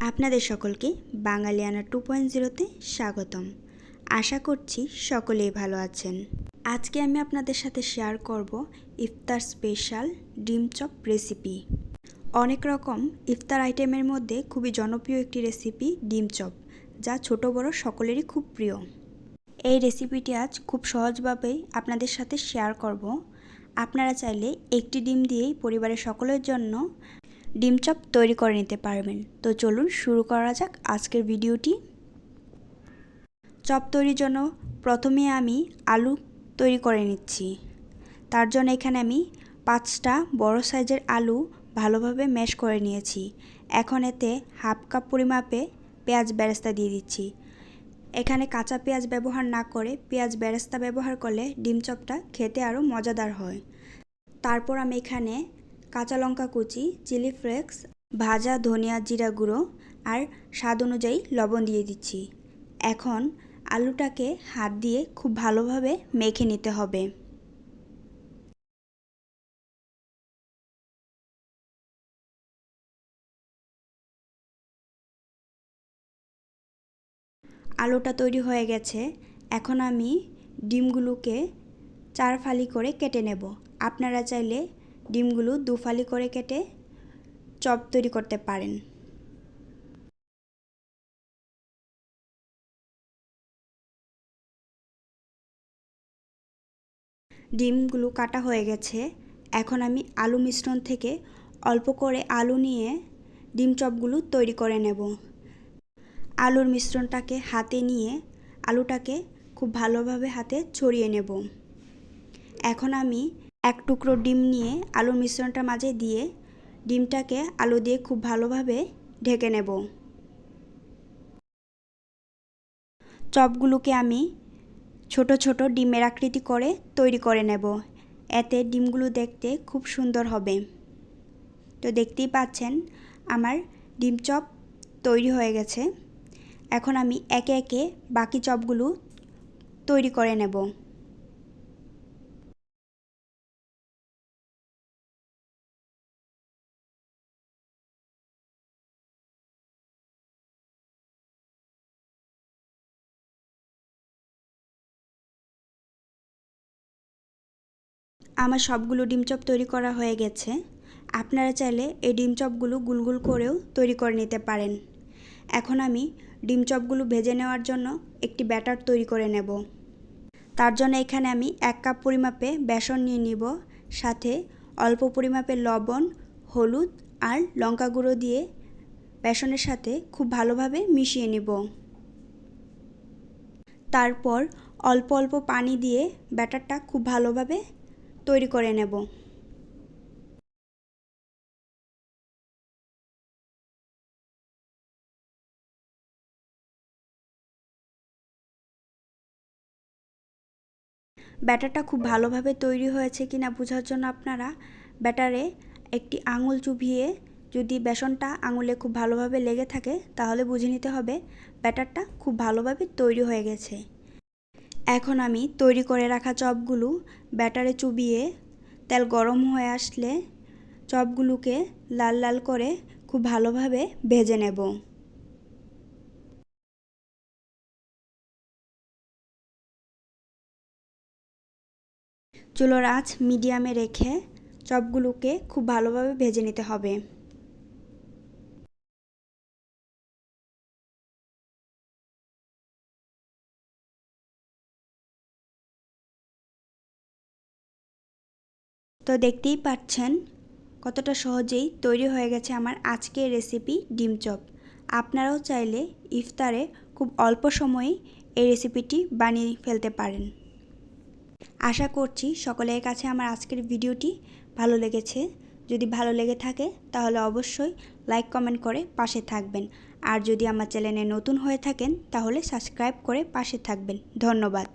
আপনাদের সকলকে বাঙালিয়ানা 2.0-তে স্বাগতম। আশা করছি সকলেই ভালো আছেন। আজকে আমি আপনাদের সাথে শেয়ার করব ইফতার স্পেশাল ডিম চপ রেসিপি। অনেক রকম ইফতার আইটেমের মধ্যে খুবই জনপ্রিয় একটি রেসিপি ডিম চপ, যা ছোট বড় সকলেরই খুব প্রিয়। এই রেসিপিটি আজ খুব সহজভাবেই আপনাদের সাথে শেয়ার করব। আপনারা চাইলে একটি ডিম দিয়েই পরিবারের সকলের জন্য ডিম চপ তৈরি করে নিতে পারবেন। তো চলুন শুরু করা যাক আজকের ভিডিওটি। চপ তৈরির জন্য প্রথমে আমি আলু তৈরি করে নিচ্ছি। তার জন্য এখানে আমি 5টা বড় সাইজের আলু ভালোভাবে ম্যাশ করে নিয়েছি। এখন এতে হাফ কাপ পরিমাপে পেঁয়াজ বেরেস্তা দিয়ে দিচ্ছি। এখানে কাঁচা পেঁয়াজ ব্যবহার না করে পেঁয়াজ বেরেস্তা ব্যবহার করলে ডিম চপটা খেতে আরও মজাদার হয়। তারপর আমি এখানে কাঁচা লঙ্কা কুচি, চিলি ফ্লেক্স, ভাজা ধনিয়া জিরা গুঁড়ো আর স্বাদ অনুযায়ী লবণ দিয়ে দিচ্ছি। এখন আলুটাকে হাত দিয়ে খুব ভালোভাবে মেখে নিতে হবে। আলুটা তৈরি হয়ে গেছে। এখন আমি ডিমগুলোকে 4 ফালি করে কেটে নেব। আপনারা চাইলে ডিমগুলো 2 ফালি করে কেটে চপ তৈরি করতে পারেন। ডিমগুলো কাটা হয়ে গেছে। এখন আমি আলু মিশ্রণ থেকে অল্প করে আলু নিয়ে ডিম চপগুলো তৈরি করে নেব। আলুর মিশ্রণটাকে হাতে নিয়ে আলুটাকে খুব ভালোভাবে হাতে ছড়িয়ে নেব। এখন আমি এক টুকরো ডিম নিয়ে আলুর মিশ্রণটার মাঝে দিয়ে ডিমটাকে আলু দিয়ে খুব ভালোভাবে ঢেকে নেব। চপগুলোকে আমি ছোট ছোট ডিমের আকৃতি করে তৈরি করে নেব। এতে ডিমগুলো দেখতে খুব সুন্দর হবে। তো দেখতেই পাচ্ছেন আমার ডিম চপ তৈরি হয়ে গেছে। এখন আমি একে একে বাকি চপগুলো তৈরি করে নেব। আমার সবগুলো ডিম চপ তৈরি করা হয়ে গেছে। আপনারা চাইলে এই ডিম চপগুলো গোল গোল করেও তৈরি করে নিতে পারেন। এখন আমি ডিম চপগুলো ভেজে নেওয়ার জন্য একটি ব্যাটার তৈরি করে নেব। তার জন্য এখানে আমি 1 কাপ পরিমাপে বেসন নিয়ে নিব, সাথে অল্প পরিমাপে লবণ, হলুদ আর লঙ্কা গুঁড়ো দিয়ে বেসনের সাথে খুব ভালোভাবে মিশিয়ে নেব। তারপর অল্প অল্প পানি দিয়ে ব্যাটারটা খুব ভালোভাবে তৈরি করে নেব। ব্যাটারটা খুব ভালোভাবে তৈরি হয়েছে কিনা বোঝার জন্য আপনারা ব্যাটারে একটি আঙুল চুবিয়ে, যদি বেসনটা আঙুলে খুব ভালোভাবে লেগে থাকে তাহলে বুঝে নিতে হবে ব্যাটারটা খুব ভালোভাবে তৈরি হয়ে গেছে। এখন আমি তৈরি করে রাখা চপগুলো ব্যাটারে চুবিয়ে তেল গরম হয়ে আসলে চপগুলোকে লাল লাল করে খুব ভালোভাবে ভেজে নেব। চুলার আঁচ মিডিয়ামে রেখে চপগুলোকে খুব ভালোভাবে ভেজে নিতে হবে। তো দেখতেই পাচ্ছেন কতটা সহজেই তৈরি হয়ে গেছে আমার আজকের রেসিপি ডিম চপ। আপনারাও চাইলে ইফতারে খুব অল্প সময়েই এই রেসিপিটি বানিয়ে ফেলতে পারেন। আশা করছি সকলের কাছে আমার আজকের ভিডিওটি ভালো লেগেছে। যদি ভালো লেগে থাকে তাহলে অবশ্যই লাইক কমেন্ট করে পাশে থাকবেন। আর যদি আমার চ্যানেলে নতুন হয়ে থাকেন তাহলে সাবস্ক্রাইব করে পাশে থাকবেন। ধন্যবাদ।